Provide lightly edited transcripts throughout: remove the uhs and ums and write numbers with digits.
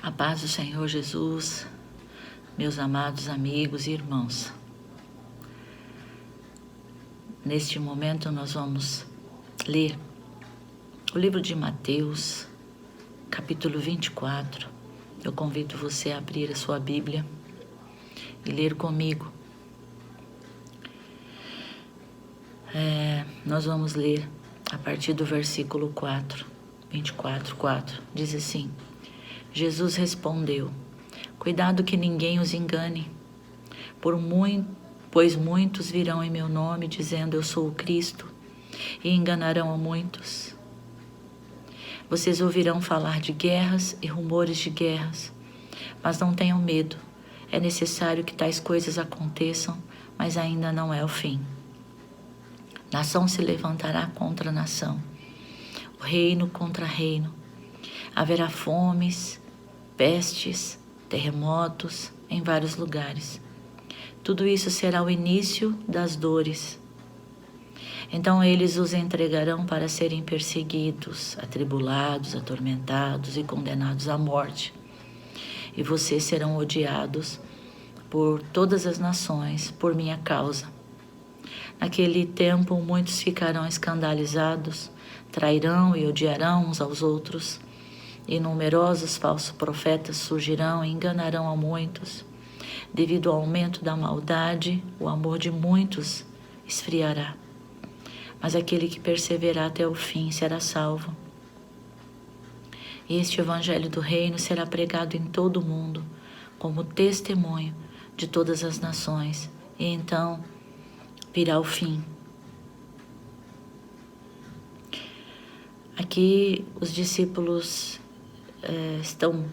A paz do Senhor Jesus, meus amados amigos e irmãos. Neste momento nós vamos ler o livro de Mateus, capítulo 24. Eu convido você a abrir a sua Bíblia e ler comigo. Nós vamos ler a partir do versículo 24:4. Diz assim: Jesus respondeu: Cuidado que ninguém os engane, pois muitos virão em meu nome dizendo eu sou o Cristo, e enganarão a muitos. Vocês ouvirão falar de guerras e rumores de guerras, mas não tenham medo. É necessário que tais coisas aconteçam, mas ainda não é o fim. Nação se levantará contra nação, o reino contra reino. Haverá fomes, pestes, terremotos em vários lugares. Tudo isso será o início das dores. Então eles os entregarão para serem perseguidos, atribulados, atormentados e condenados à morte. E vocês serão odiados por todas as nações por minha causa. Naquele tempo muitos ficarão escandalizados, trairão e odiarão uns aos outros. E numerosos falsos profetas surgirão e enganarão a muitos. Devido ao aumento da maldade, o amor de muitos esfriará. Mas aquele que perseverar até o fim será salvo. Este evangelho do reino será pregado em todo o mundo, como testemunho de todas as nações. E então virá o fim. Aqui os discípulos estão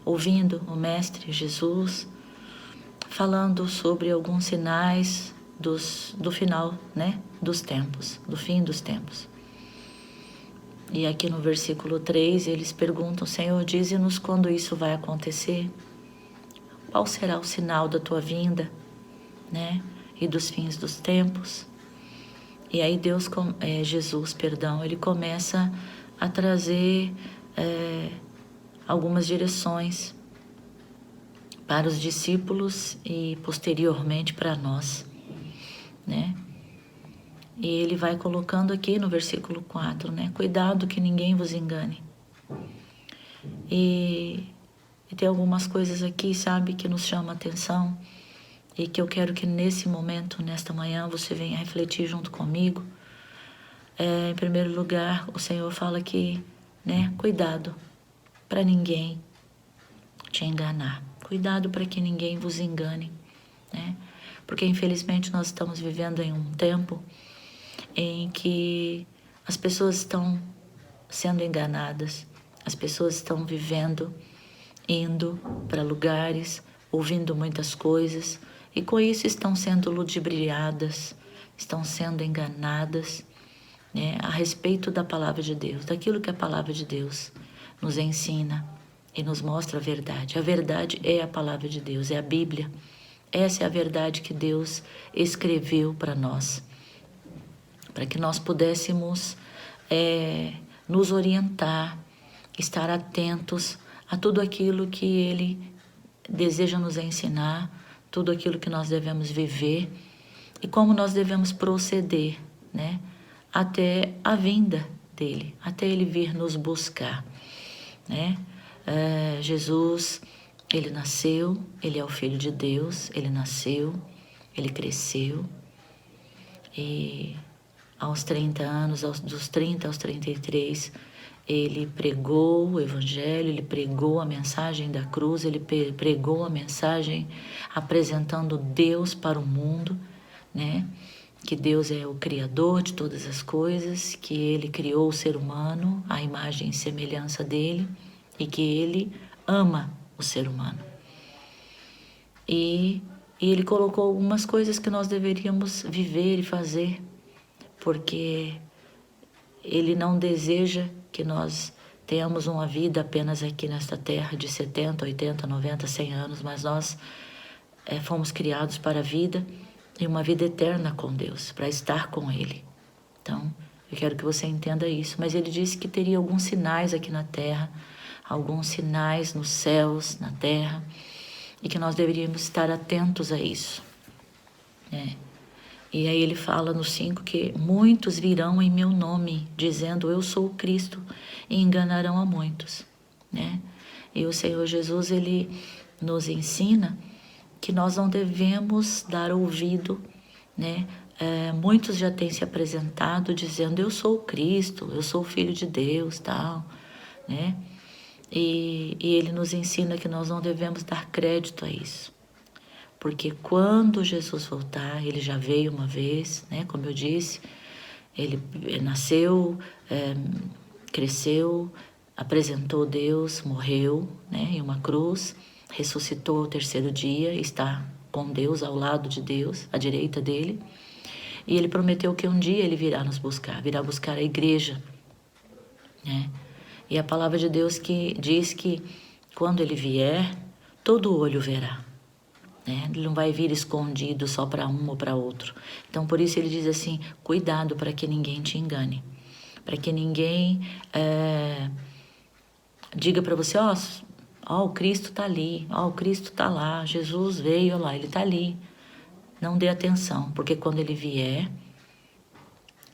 ouvindo o Mestre Jesus falando sobre alguns sinais do final, dos tempos, do fim dos tempos. E aqui no versículo 3 eles perguntam: Senhor, dize-nos quando isso vai acontecer? Qual será o sinal da tua vinda, e dos fins dos tempos? E aí Jesus, ele começa a trazer algumas direções para os discípulos e posteriormente para nós, E ele vai colocando aqui no versículo 4, Cuidado que ninguém vos engane. E tem algumas coisas aqui, que nos chamam a atenção e que eu quero que nesse momento, nesta manhã, você venha refletir junto comigo. Em primeiro lugar, o Senhor fala que, cuidado para ninguém te enganar. Cuidado para que ninguém vos engane, Porque infelizmente nós estamos vivendo em um tempo em que as pessoas estão sendo enganadas, as pessoas estão vivendo, indo para lugares, ouvindo muitas coisas, e com isso estão sendo ludibriadas, estão sendo enganadas, a respeito da palavra de Deus, daquilo que a palavra de Deus nos ensina e nos mostra a verdade. A verdade é a palavra de Deus, é a Bíblia. Essa é a verdade que Deus escreveu para nós, para que nós pudéssemos nos orientar, estar atentos a tudo aquilo que Ele deseja nos ensinar, tudo aquilo que nós devemos viver e como nós devemos proceder, até a vinda dEle, até Ele vir nos buscar, Jesus, Ele nasceu, Ele é o Filho de Deus, Ele nasceu, Ele cresceu e aos 30 anos, dos 30 aos 33, Ele pregou o Evangelho, Ele pregou a mensagem da cruz, Ele pregou a mensagem apresentando Deus para o mundo, que Deus é o Criador de todas as coisas, que Ele criou o ser humano, à imagem e semelhança dEle, e que Ele ama o ser humano. E Ele colocou algumas coisas que nós deveríamos viver e fazer, porque Ele não deseja que nós tenhamos uma vida apenas aqui nesta terra de 70, 80, 90, 100 anos, mas nós fomos criados para a vida e uma vida eterna com Deus, para estar com Ele. Então, eu quero que você entenda isso. Mas Ele disse que teria alguns sinais aqui na terra, alguns sinais nos céus, na terra, e que nós deveríamos estar atentos a isso, né? E aí ele fala no 5 que muitos virão em meu nome, dizendo eu sou o Cristo, e enganarão a muitos, né? E o Senhor Jesus, ele nos ensina que nós não devemos dar ouvido, né? Muitos já têm se apresentado dizendo eu sou o Cristo, eu sou o Filho de Deus, tal, né? E ele nos ensina que nós não devemos dar crédito a isso. Porque quando Jesus voltar, ele já veio uma vez, né? Como eu disse, ele nasceu, cresceu, apresentou Deus, morreu, né? Em uma cruz, ressuscitou ao terceiro dia, está com Deus, ao lado de Deus, à direita dele. E ele prometeu que um dia ele virá nos buscar, virá buscar a igreja, né? E a palavra de Deus que diz que quando ele vier, todo olho verá. Ele não vai vir escondido só para um ou para outro. Então, por isso ele diz assim, cuidado para que ninguém te engane. Para que ninguém diga para você, ó, o Cristo está ali, ó, o Cristo está lá, Jesus veio, ó lá, ele está ali. Não dê atenção, porque quando ele vier,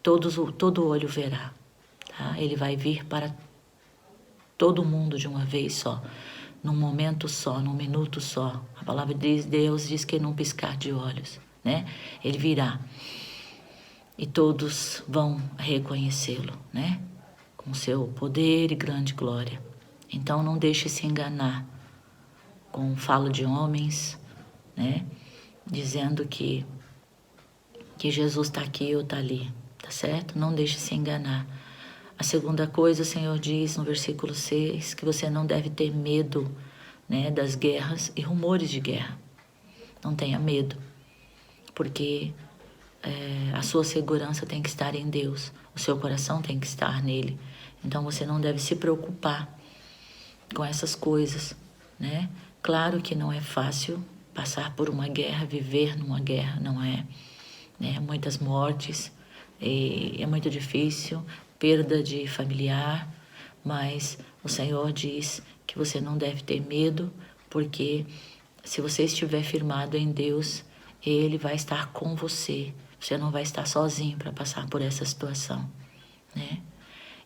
todo olho verá. Tá? Ele vai vir para todo mundo de uma vez só. Num momento só, num minuto só. A palavra de Deus diz que num piscar de olhos, né? Ele virá. E todos vão reconhecê-lo, né? Com seu poder e grande glória. Então não deixe se enganar com fala de homens, né? Dizendo que Jesus está aqui ou está ali, tá certo? Não deixe se enganar. A segunda coisa, o Senhor diz no versículo 6, que você não deve ter medo, né, das guerras e rumores de guerra. Não tenha medo, porque a sua segurança tem que estar em Deus, o seu coração tem que estar nele. Então você não deve se preocupar com essas coisas, né? Claro que não é fácil passar por uma guerra, viver numa guerra, não é, né? Muitas mortes, é muito difícil, perda de familiar, mas o Senhor diz que você não deve ter medo, porque se você estiver firmado em Deus, Ele vai estar com você. Você não vai estar sozinho para passar por essa situação, né?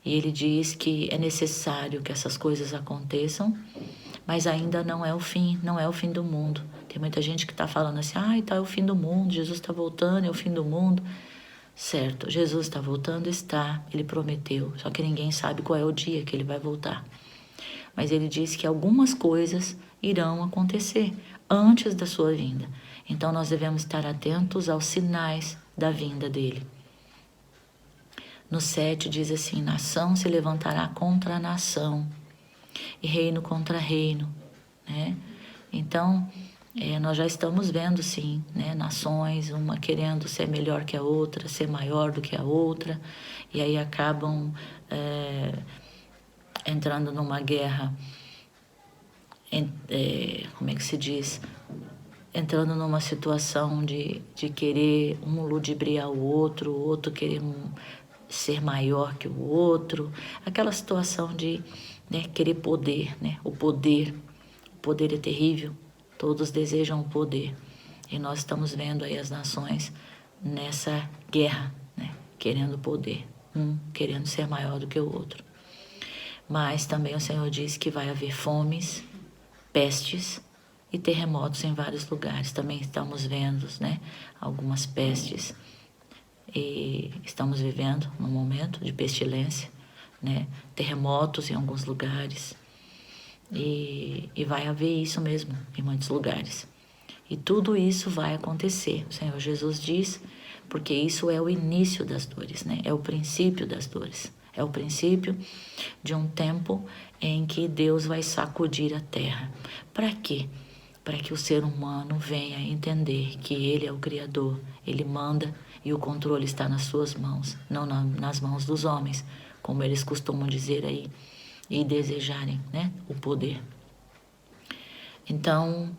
E Ele diz que é necessário que essas coisas aconteçam, mas ainda não é o fim, não é o fim do mundo. Tem muita gente que está falando assim, tá, é o fim do mundo, Jesus está voltando, é o fim do mundo. Certo, Jesus está voltando, está, ele prometeu, só que ninguém sabe qual é o dia que ele vai voltar. Mas ele disse que algumas coisas irão acontecer antes da sua vinda. Então nós devemos estar atentos aos sinais da vinda dele. No 7 diz assim, nação se levantará contra a nação e reino contra reino, né? Então, nós já estamos vendo, sim, né, nações, uma querendo ser melhor que a outra, ser maior do que a outra, e aí acabam entrando numa guerra, como é que se diz? Entrando numa situação de querer um ludibriar o outro querer ser maior que o outro, aquela situação de, né, querer poder, né? O poder é terrível. Todos desejam o poder. E nós estamos vendo aí as nações nessa guerra, né? Querendo poder. Um querendo ser maior do que o outro. Mas também o Senhor diz que vai haver fomes, pestes e terremotos em vários lugares. Também estamos vendo, né, algumas pestes. E estamos vivendo num momento de pestilência, né? Terremotos em alguns lugares. E vai haver isso mesmo em muitos lugares. E tudo isso vai acontecer. O Senhor Jesus diz, porque isso é o início das dores, né? É o princípio das dores. É o princípio de um tempo em que Deus vai sacudir a terra. Para quê? Para que o ser humano venha entender que Ele é o Criador, Ele manda e o controle está nas suas mãos, não nas mãos dos homens, como eles costumam dizer aí, e desejarem, né, o poder. Então,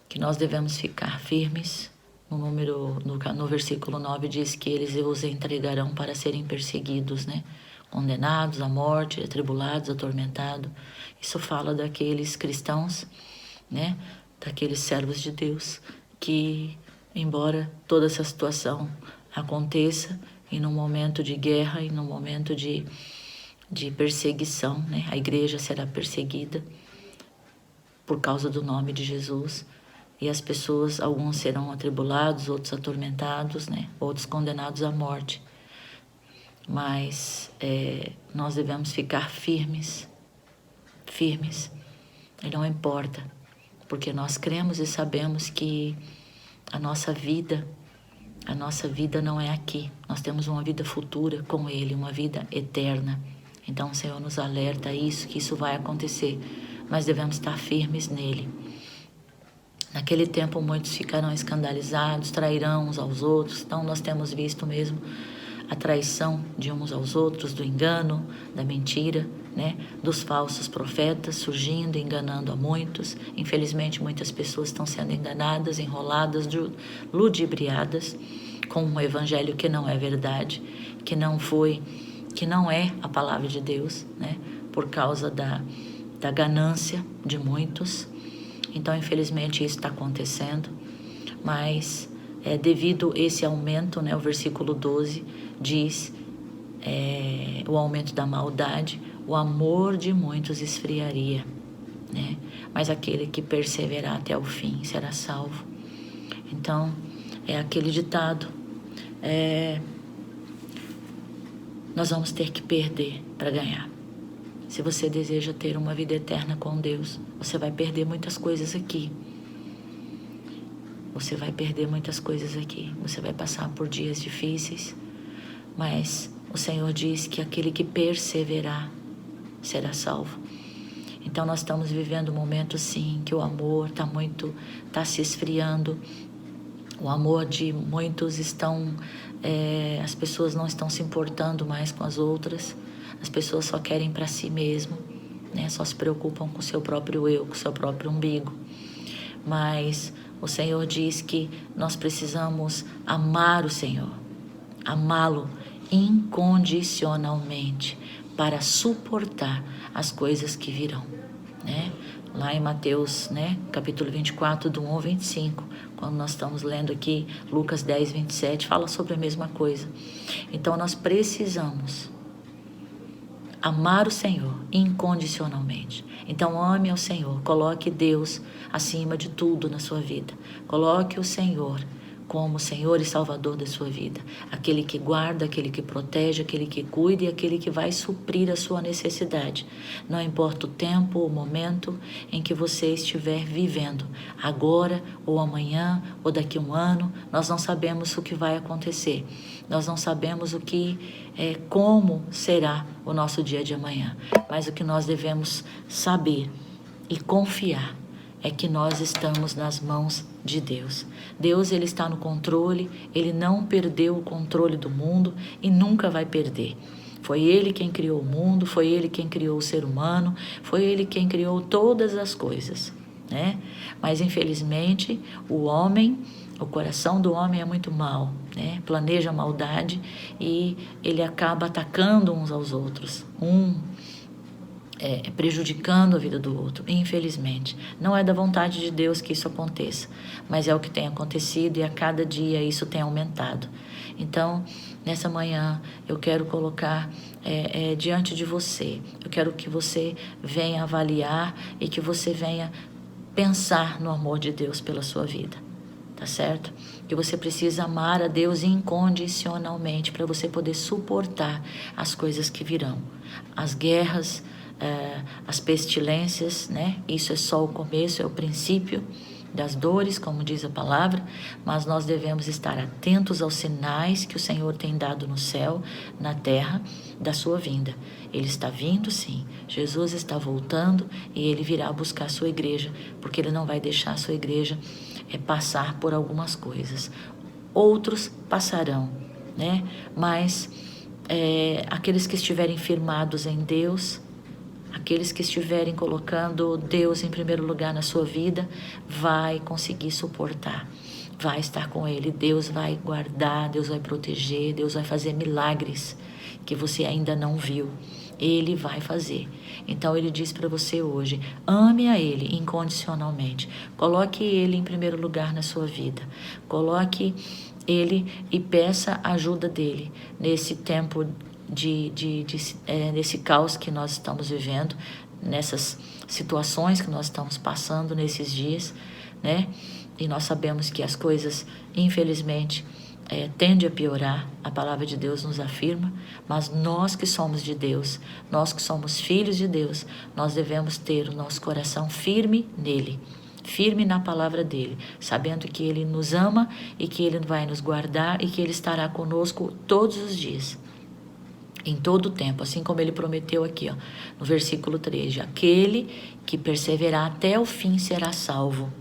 que nós devemos ficar firmes. No versículo 9 diz que eles os entregarão para serem perseguidos, né, condenados à morte, atribulados, atormentados. Isso fala daqueles cristãos, né? Daqueles servos de Deus que, embora toda essa situação aconteça, e num momento de guerra, e num momento de perseguição, né? A igreja será perseguida por causa do nome de Jesus, e as pessoas, alguns serão atribulados, outros atormentados, né? Outros condenados à morte. Mas nós devemos ficar firmes, e não importa, porque nós cremos e sabemos que a nossa vida não é aqui. Nós temos uma vida futura com Ele, uma vida eterna. Então o Senhor nos alerta a isso, que isso vai acontecer, mas devemos estar firmes nele. Naquele tempo muitos ficarão escandalizados, trairão uns aos outros. Então nós temos visto mesmo a traição de uns aos outros, do engano, da mentira, né? Dos falsos profetas surgindo, enganando a muitos. Infelizmente muitas pessoas estão sendo enganadas, enroladas, ludibriadas com um evangelho que não é verdade, que não é a palavra de Deus, né? Por causa da ganância de muitos. Então, infelizmente, isso está acontecendo, mas devido a esse aumento, né, o versículo 12 diz, o aumento da maldade, o amor de muitos esfriaria, né? Mas aquele que perseverar até o fim será salvo. Então, é aquele ditado, nós vamos ter que perder para ganhar. Se você deseja ter uma vida eterna com Deus, você vai perder muitas coisas aqui. Você vai perder muitas coisas aqui. Você vai passar por dias difíceis, mas o Senhor diz que aquele que perseverar será salvo. Então nós estamos vivendo um momento, sim, que o amor está se esfriando. O amor de muitos as pessoas não estão se importando mais com as outras. As pessoas só querem para si mesmo, né? Só se preocupam com o seu próprio eu, com o seu próprio umbigo. Mas o Senhor diz que nós precisamos amar o Senhor, amá-lo incondicionalmente para suportar as coisas que virão, né? Lá em Mateus, né, capítulo 24, do 1 ao 25, quando nós estamos lendo aqui Lucas 10, 27, fala sobre a mesma coisa. Então nós precisamos amar o Senhor incondicionalmente. Então ame ao Senhor, coloque Deus acima de tudo na sua vida. Coloque o Senhor como Senhor e Salvador da sua vida. Aquele que guarda, aquele que protege, aquele que cuida e aquele que vai suprir a sua necessidade. Não importa o tempo ou o momento em que você estiver vivendo, agora ou amanhã ou daqui a um ano, nós não sabemos o que vai acontecer. Nós não sabemos como será o nosso dia de amanhã. Mas o que nós devemos saber e confiar é que nós estamos nas mãos de Deus. Deus, Ele está no controle, Ele não perdeu o controle do mundo e nunca vai perder. Foi Ele quem criou o mundo, foi Ele quem criou o ser humano, foi Ele quem criou todas as coisas, né? Mas infelizmente o coração do homem é muito mau, né? Planeja maldade e ele acaba atacando uns aos outros, prejudicando a vida do outro, infelizmente. Não é da vontade de Deus que isso aconteça, mas é o que tem acontecido e a cada dia isso tem aumentado. Então, nessa manhã, eu quero colocar diante de você, eu quero que você venha avaliar e que você venha pensar no amor de Deus pela sua vida, tá certo? Que você precisa amar a Deus incondicionalmente para você poder suportar as coisas que virão, as guerras, as pestilências, né? Isso é só o começo, é o princípio das dores, como diz a palavra, mas nós devemos estar atentos aos sinais que o Senhor tem dado no céu, na terra, da sua vinda. Ele está vindo, sim. Jesus está voltando e Ele virá buscar a sua igreja, porque Ele não vai deixar a sua igreja passar por algumas coisas. Outros passarão, né? Mas aqueles que estiverem firmados em Deus, aqueles que estiverem colocando Deus em primeiro lugar na sua vida, vai conseguir suportar, vai estar com Ele. Deus vai guardar, Deus vai proteger, Deus vai fazer milagres. que você ainda não viu. Ele vai fazer. Então ele diz para você hoje, ame a Ele incondicionalmente. Coloque Ele em primeiro lugar na sua vida. Coloque Ele e peça a ajuda dEle nesse tempo nesse caos que nós estamos vivendo, nessas situações que nós estamos passando nesses dias, né? E nós sabemos que as coisas, infelizmente, tende a piorar, a palavra de Deus nos afirma, mas nós que somos de Deus, nós que somos filhos de Deus, nós devemos ter o nosso coração firme nele, firme na palavra dele, sabendo que ele nos ama e que ele vai nos guardar e que ele estará conosco todos os dias, em todo o tempo, assim como ele prometeu aqui, ó, no versículo 13, aquele que perseverar até o fim será salvo.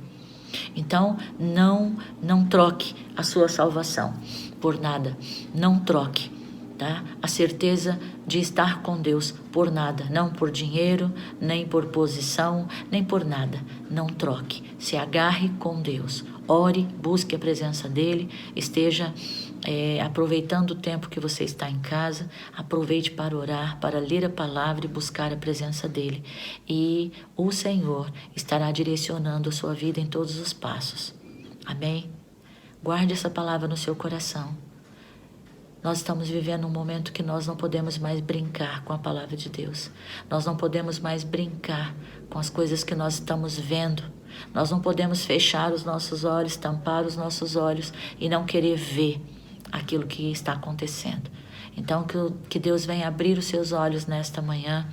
Então, não troque a sua salvação por nada. Não troque, tá? A certeza de estar com Deus por nada. Não por dinheiro, nem por posição, nem por nada. Não troque. Se agarre com Deus. Ore, busque a presença dEle. Esteja aproveitando o tempo que você está em casa, aproveite para orar, para ler a palavra e buscar a presença dEle. E o Senhor estará direcionando a sua vida em todos os passos. Amém? Guarde essa palavra no seu coração. Nós estamos vivendo um momento que nós não podemos mais brincar com a palavra de Deus. Nós não podemos mais brincar com as coisas que nós estamos vendo. Nós não podemos fechar os nossos olhos, tampar os nossos olhos e não querer ver aquilo que está acontecendo. Então que Deus venha abrir os seus olhos nesta manhã,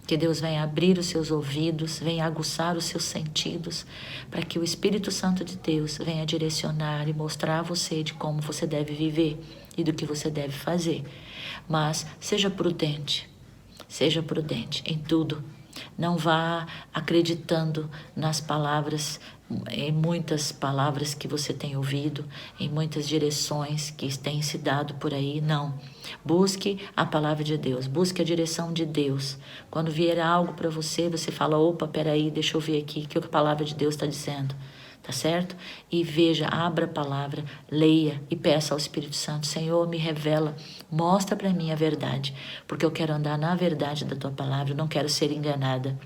que Deus venha abrir os seus ouvidos, venha aguçar os seus sentidos, para que o Espírito Santo de Deus venha direcionar e mostrar a você de como você deve viver e do que você deve fazer. Mas seja prudente em tudo. Não vá acreditando nas palavras, em muitas palavras que você tem ouvido, em muitas direções que têm se dado por aí. Não. Busque a palavra de Deus, busque a direção de Deus. Quando vier algo para você, você fala, opa, peraí, deixa eu ver aqui o que a palavra de Deus está dizendo. Tá certo? E veja, abra a palavra, leia e peça ao Espírito Santo, Senhor, me revela, mostra para mim a verdade, porque eu quero andar na verdade da tua palavra, eu não quero ser enganada.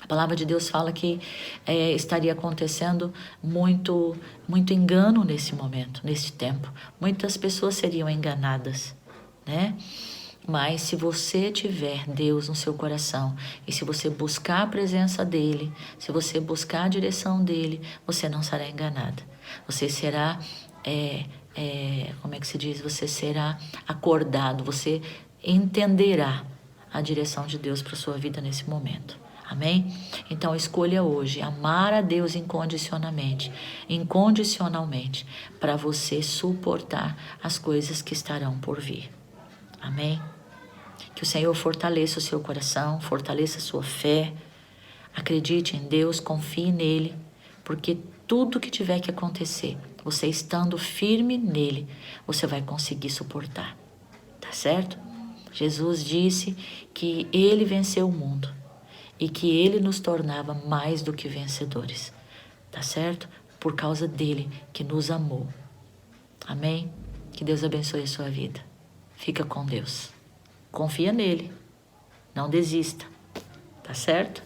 A palavra de Deus fala que estaria acontecendo muito engano nesse momento, nesse tempo. Muitas pessoas seriam enganadas, né? Mas se você tiver Deus no seu coração e se você buscar a presença dEle, se você buscar a direção dEle, você não será enganada. Você será, como é que se diz? Você será acordado, você entenderá a direção de Deus para a sua vida nesse momento. Amém? Então escolha hoje amar a Deus incondicionalmente, para você suportar as coisas que estarão por vir. Amém? Que o Senhor fortaleça o seu coração, fortaleça a sua fé. Acredite em Deus, confie nele, porque tudo que tiver que acontecer, você estando firme nele, você vai conseguir suportar. Tá certo? Jesus disse que ele venceu o mundo e que ele nos tornava mais do que vencedores. Tá certo? Por causa dele que nos amou. Amém? Que Deus abençoe a sua vida. Fica com Deus. Confia nele. Não desista. Tá certo?